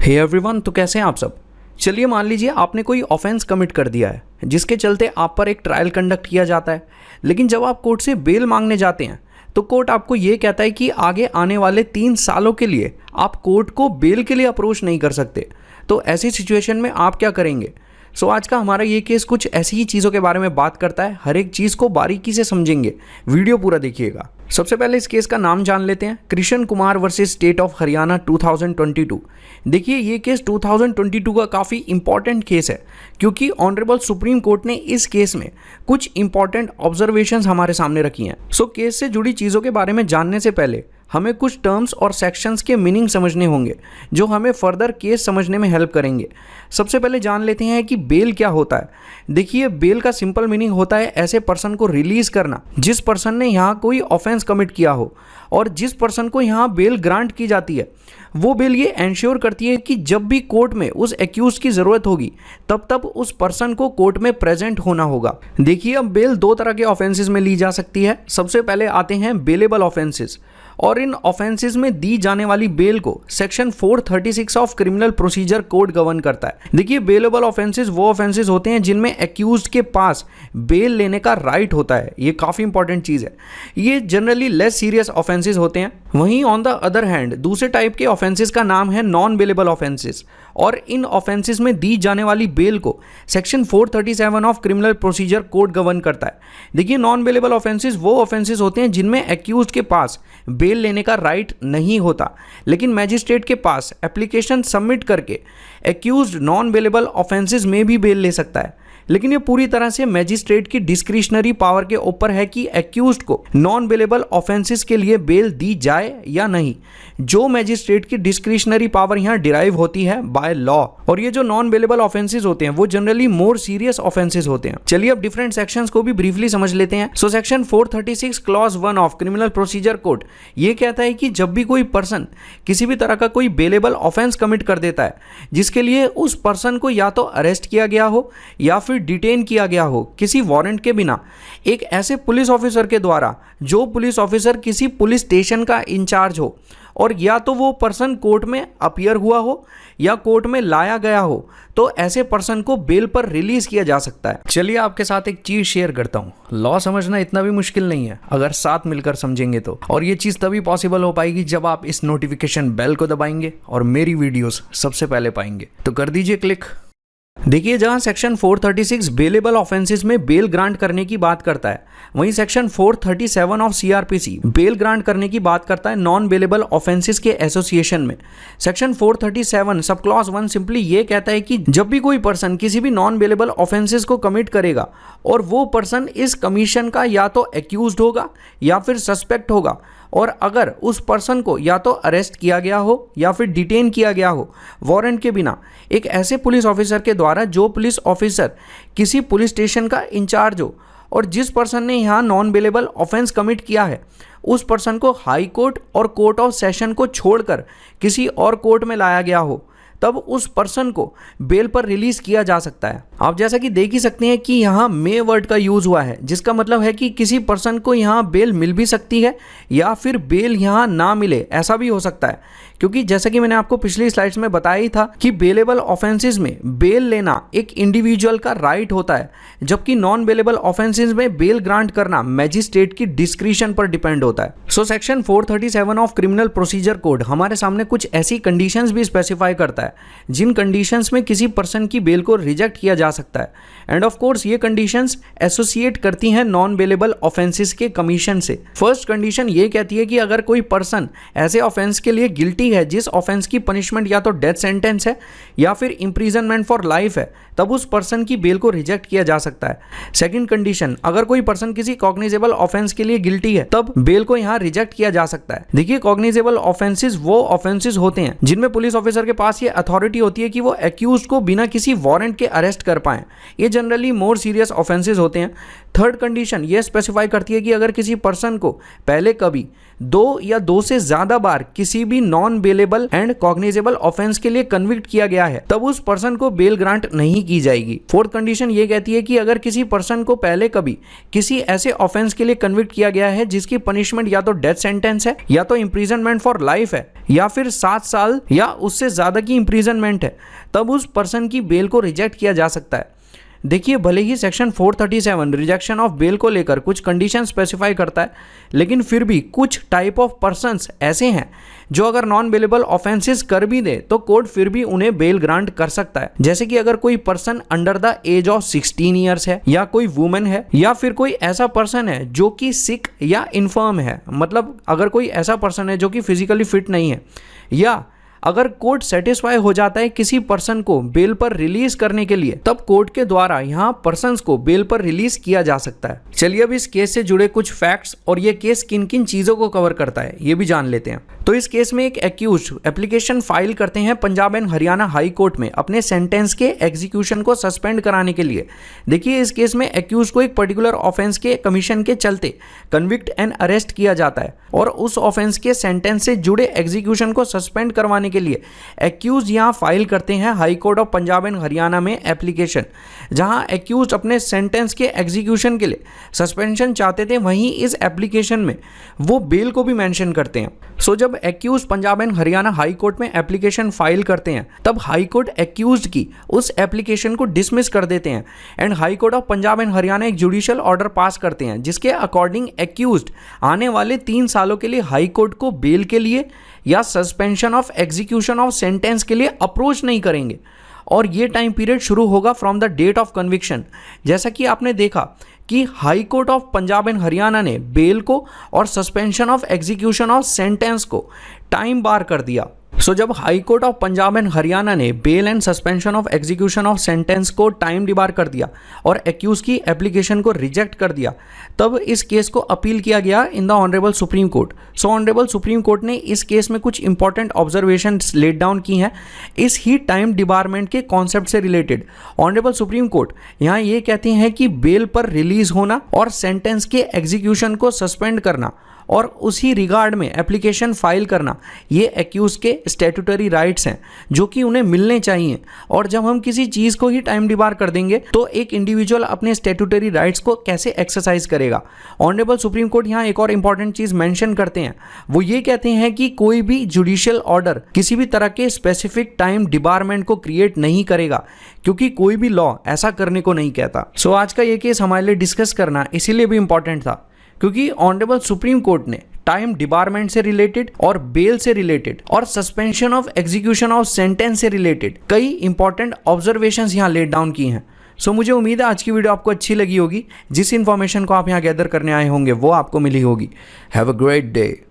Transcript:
Hey everyone, तो कैसे हैं आप सब। चलिए मान लीजिए आपने कोई ऑफेंस कमिट कर दिया है जिसके चलते आप पर एक ट्रायल कंडक्ट किया जाता है। लेकिन जब आप कोर्ट से बेल मांगने जाते हैं तो कोर्ट आपको ये कहता है कि आगे आने वाले 3 सालों के लिए आप कोर्ट को बेल के लिए अप्रोच नहीं कर सकते। तो ऐसी सिचुएशन में आप क्या करेंगे। आज का हमारा ये केस कुछ ऐसी ही चीज़ों के बारे में बात करता है। हर एक चीज़ को बारीकी से समझेंगे, वीडियो पूरा देखिएगा। सबसे पहले इस केस का नाम जान लेते हैं, Krishna Kumar versus state of Haryana 2022। देखिए ये केस 2022 का काफ़ी इंपॉर्टेंट केस है क्योंकि ऑनरेबल सुप्रीम कोर्ट ने इस केस में कुछ इंपॉर्टेंट ऑब्जर्वेशंस हमारे सामने रखी हैं। केस से जुड़ी चीज़ों के बारे में जानने से पहले हमें कुछ टर्म्स और सेक्शंस के मीनिंग समझने होंगे जो हमें फर्दर केस समझने में हेल्प करेंगे। सबसे पहले जान लेते हैं कि बेल क्या होता है। देखिए बेल का सिंपल मीनिंग होता है ऐसे पर्सन को रिलीज करना जिस पर्सन ने यहाँ कोई ऑफेंस कमिट किया हो, और जिस पर्सन को यहाँ बेल ग्रांट की जाती है वो बेल ये एंश्योर करती है कि जब भी कोर्ट में उस एक्यूज की ज़रूरत होगी तब उस पर्सन को कोर्ट में प्रेजेंट होना होगा। देखिए अब बेल 2 तरह के ऑफेंसेस में ली जा सकती है। सबसे पहले आते हैं बेलेबल ऑफेंसेस, और इन ऑफेंसेस में दी जाने वाली बेल को section 436 of criminal procedure code govern करता है। देखिए बेलेबल ऑफेंसेस वो ऑफेंसेस होते हैं जिनमें एक्यूज्ड के पास बेल लेने का राइट होता है। ये काफ़ी इंपॉर्टेंट चीज़ है। ये जनरली लेस सीरियस ऑफेंसेस होते हैं। वहीं ऑन द अदर हैंड दूसरे टाइप के ऑफेंसेस का नाम है नॉन बेलेबल ऑफेंसेस, और इन ऑफेंसेस में दी जाने वाली बेल को section 437 of criminal procedure code govern करता है। देखिए नॉन बेलेबल ऑफेंसेस वो ऑफेंसेस होते हैं जिनमें एक्यूज्ड के पास बेल लेने का राइट नहीं होता, लेकिन मैजिस्ट्रेट के पास एप्लीकेशन सबमिट करके एक्यूज्ड नॉन बेलेबल ऑफेंसेस में भी बेल ले सकता है। लेकिन ये पूरी तरह से मैजिस्ट्रेट की डिस्क्रिशनरी पावर के ऊपर है कि एक्यूज्ड को नॉन बेलेबल ऑफेंसेस के लिए बेल दी जाए या नहीं। जो मैजिस्ट्रेट की डिस्क्रिशनरी पावर यहाँ डिराइव होती है बाय लॉ, और ये जो नॉन बेलेबल ऑफेंसेस होते हैं वो जनरली मोर सीरियस ऑफेंसेस होते हैं। चलिए अब डिफरेंट सेक्शंस को भी ब्रीफली समझ लेते हैं। Section 436 clause 1 of criminal procedure code ये कहता है कि जब भी कोई पर्सन किसी भी तरह का कोई बेलेबल ऑफेंस कमिट कर देता है जिसके लिए उस पर्सन को या तो अरेस्ट किया गया हो या फिर डिटेन किया गया हो किसी वारंट के बिना, एक ऐसे पुलिस ऑफिसर के द्वारा जो पुलिस ऑफिसर किसी पुलिस स्टेशन का इंचार्ज हो, और या तो वो पर्सन कोर्ट में अपीयर हुआ हो या कोर्ट में लाया गया हो, तो ऐसे पर्सन को बेल पर रिलीज किया जा सकता है। चलिए आपके साथ एक चीज शेयर करता हूँ। लॉ समझना इतना भी मुश्किल नहीं है अगर साथ मिलकर समझेंगे तो, और ये चीज तभी पॉसिबल हो पाएगी जब आप इस नोटिफिकेशन बेल को दबाएंगे और मेरी वीडियोस सबसे पहले पाएंगे। तो कर दीजिए क्लिक। देखिए जहां सेक्शन 436 बेलेबल ऑफेंसेस में बेल ग्रांट करने की बात करता है, वहीं section 437 of CrPC bell grant करने की बात करता है नॉन बेलेबल ऑफेंसेस के एसोसिएशन में। सेक्शन 437 सब क्लॉज 1 सिंपली ये कहता है कि जब भी कोई पर्सन किसी भी नॉन बेलेबल ऑफेंसेस को कमिट करेगा और वो पर्सन इस कमीशन का या तो एक्यूज्ड होगा या फिर सस्पेक्ट होगा, और अगर उस पर्सन को या तो अरेस्ट किया गया हो या फिर डिटेन किया गया हो वारंट के बिना एक ऐसे पुलिस ऑफिसर के द्वारा जो पुलिस ऑफिसर किसी पुलिस स्टेशन का इंचार्ज हो, और जिस पर्सन ने यहाँ नॉन बेलेबल ऑफेंस कमिट किया है उस पर्सन को हाई कोर्ट और कोर्ट ऑफ सेशन को छोड़कर किसी और कोर्ट में लाया गया हो, तब उस पर्सन को बेल पर रिलीज किया जा सकता है। आप जैसा कि देख ही सकते हैं कि यहाँ मे वर्ड का यूज हुआ है, जिसका मतलब है कि किसी पर्सन को यहाँ बेल मिल भी सकती है या फिर बेल यहाँ ना मिले, ऐसा भी हो सकता है। क्योंकि जैसा कि मैंने आपको पिछली स्लाइड्स में बताया ही था कि बेलेबल ऑफेंसेस में बेल लेना एक इंडिविजुअल का राइट होता है, जबकि नॉन बेलेबल ऑफेंसेस में बेल ग्रांट करना मैजिस्ट्रेट की डिस्क्रिशन पर डिपेंड होता है। Section 437 of criminal procedure code हमारे सामने कुछ ऐसी कंडीशंस भी स्पेसिफाई करता है जिन कंडीशंस में किसी पर्सन की बेल को रिजेक्ट किया जा सकता है। एंड ऑफ कोर्स ये कंडीशंस एसोसिएट करती हैं नॉन बेलेबल ऑफेंसेस के कमीशन से। फर्स्ट कंडीशन ये कहती है कि अगर कोई पर्सन ऐसे ऑफेंस के लिए गिल्टी है जिस ऑफेंस की पनिशमेंट या तो डेथ सेंटेंस है या फिर इंप्रिजनमेंट फॉर लाइफ है, तब उस पर्सन की बेल को रिजेक्ट किया जा सकता है। सेकंड कंडीशन, अगर कोई पर्सन किसी कॉग्निजेबल ऑफेंस के लिए गिल्टी है तब बेल को यहाँ रिजेक्ट किया जा सकता है। देखिए कॉग्निजेबल ऑफेंसेस वो ऑफेंसेस होते हैं जिनमें पुलिस ऑफिसर के पास ये अथॉरिटी होती है कि वो एक्यूज्ड को बिना किसी वारंट के अरेस्ट कर पाएं। ये जनरली मोर सीरियस ऑफेंसेस होते हैं। थर्ड कंडीशन ये स्पेसिफाई करती है कि अगर किसी पर्सन को पहले कभी 2 या 2 से ज्यादा बार किसी भी non bailable and cognizable offence के लिए कन्विक्ट किया गया है तब उस पर्सन को बेल ग्रांट नहीं की जाएगी। फोर्थ कंडीशन ये कहती है कि अगर किसी पर्सन को पहले कभी किसी ऐसे ऑफेंस के लिए कन्विक्ट किया गया है जिसकी पनिशमेंट या तो डेथ सेंटेंस है या तो इम्प्रिजनमेंट फॉर लाइफ है या फिर 7 साल या उससे ज्यादा की इम्प्रिजनमेंट है, तब उस पर्सन की बेल को रिजेक्ट किया जा सकता है। देखिए, भले ही सेक्शन 437 रिजेक्शन ऑफ बेल को लेकर कुछ कंडीशन स्पेसिफाई करता है, लेकिन फिर भी कुछ टाइप ऑफ पर्सन्स ऐसे हैं जो अगर नॉन बेलेबल ऑफेंसेस कर भी दे तो कोर्ट फिर भी उन्हें बेल ग्रांट कर सकता है। जैसे कि अगर कोई person under the age of 16 years है, या कोई वुमेन है, या फिर कोई ऐसा पर्सन है जो कि सिक या इन्फर्म है, मतलब अगर कोई ऐसा पर्सन है जो कि फिजिकली फिट नहीं है, या अगर कोर्ट सेटिस्फाई हो जाता है किसी पर्सन को बेल पर रिलीज करने के लिए, तब कोर्ट के द्वारा यहाँ पर्सन्स को बेल पर रिलीज किया जा सकता है। चलिए अब इस केस से जुड़े कुछ फैक्ट्स और ये केस किन किन चीजों को कवर करता है ये भी जान लेते हैं। तो इस केस में एक एक्यूज्ड एप्लीकेशन फाइल करते हैं Punjab and Haryana high court में अपने सेंटेंस के एग्जीक्यूशन को सस्पेंड कराने के लिए। देखिए, इस केस में एक्यूज को एक पर्टिकुलर ऑफेंस के कमीशन के चलते कन्विक्ट एंड अरेस्ट किया जाता है और उस ऑफेंस के सेंटेंस से जुड़े एग्जीक्यूशन को सस्पेंड करवाने के लिए एक्यूज यहां फाइल करते हैं high court of Punjab and Haryana में एप्लीकेशन, जहां एक्यूज अपने सेंटेंस के एग्जीक्यूशन के लिए सस्पेंशन चाहते थे। वहीं इस एप्लीकेशन में वो बेल को भी मेंशन करते हैं। सो जब accused Punjab and Haryana high court में एप्लीकेशन फाइल करते हैं तब हाई कोर्ट एक्यूज की उस एप्लीकेशन को डिसमिस कर देते हैं and high court of Punjab and Haryana एक जुडिशियल ऑर्डर पास करते हैं जिसके अकॉर्डिंग एक्यूज्ड आने वाले 3 सालों के लिए हाई कोर्ट को बेल के लिए या suspension of execution of sentence के लिए अप्रोच नहीं करेंगे और ये टाइम पीरियड शुरू होगा from the date of conviction. जैसा कि आपने देखा कि high court of Punjab and Haryana ने बेल को और suspension of execution of sentence को टाइम बार कर दिया। सो जब high court of Punjab and Haryana ने bail and suspension of execution of sentence को टाइम डिबार कर दिया और एक्यूज की एप्लीकेशन को रिजेक्ट कर दिया, तब इस केस को अपील किया गया in the honourable supreme court. So honourable supreme court ने इस केस में कुछ इंपॉर्टेंट ऑब्जर्वेशंस लेट डाउन की हैं इस ही टाइम डिबारमेंट के कॉन्सेप्ट से रिलेटेड। ऑनरेबल सुप्रीम कोर्ट यहाँ ये कहती हैं कि बेल पर रिलीज होना और सेंटेंस के एग्जीक्यूशन को सस्पेंड करना और उसी रिगार्ड में एप्लीकेशन फाइल करना, ये एक्यूज के स्टैट्यूटरी राइट्स हैं जो कि उन्हें मिलने चाहिए। और जब हम किसी चीज़ को ही टाइम डिबार कर देंगे तो एक इंडिविजुअल अपने स्टैट्यूटरी राइट्स को कैसे एक्सरसाइज करेगा। ऑनरेबल सुप्रीम कोर्ट यहाँ एक और इंपॉर्टेंट चीज़ मेंशन करते हैं, वो ये कहते हैं कि कोई भी जुडिशियल ऑर्डर किसी भी तरह के स्पेसिफिक टाइम डिबारमेंट को क्रिएट नहीं करेगा, क्योंकि कोई भी लॉ ऐसा करने को नहीं कहता। सो आज का ये केस हमारे लिए डिस्कस करना इसीलिए भी इंपॉर्टेंट था क्योंकि ऑनरेबल सुप्रीम कोर्ट ने टाइम डिबारमेंट से रिलेटेड और बेल से रिलेटेड और suspension of execution of sentence से रिलेटेड कई इंपॉर्टेंट ऑब्जर्वेशंस यहाँ लेट डाउन की हैं। सो मुझे उम्मीद है आज की वीडियो आपको अच्छी लगी होगी। जिस इन्फॉर्मेशन को आप यहाँ गैदर करने आए होंगे वो आपको मिली होगी। Have a great day.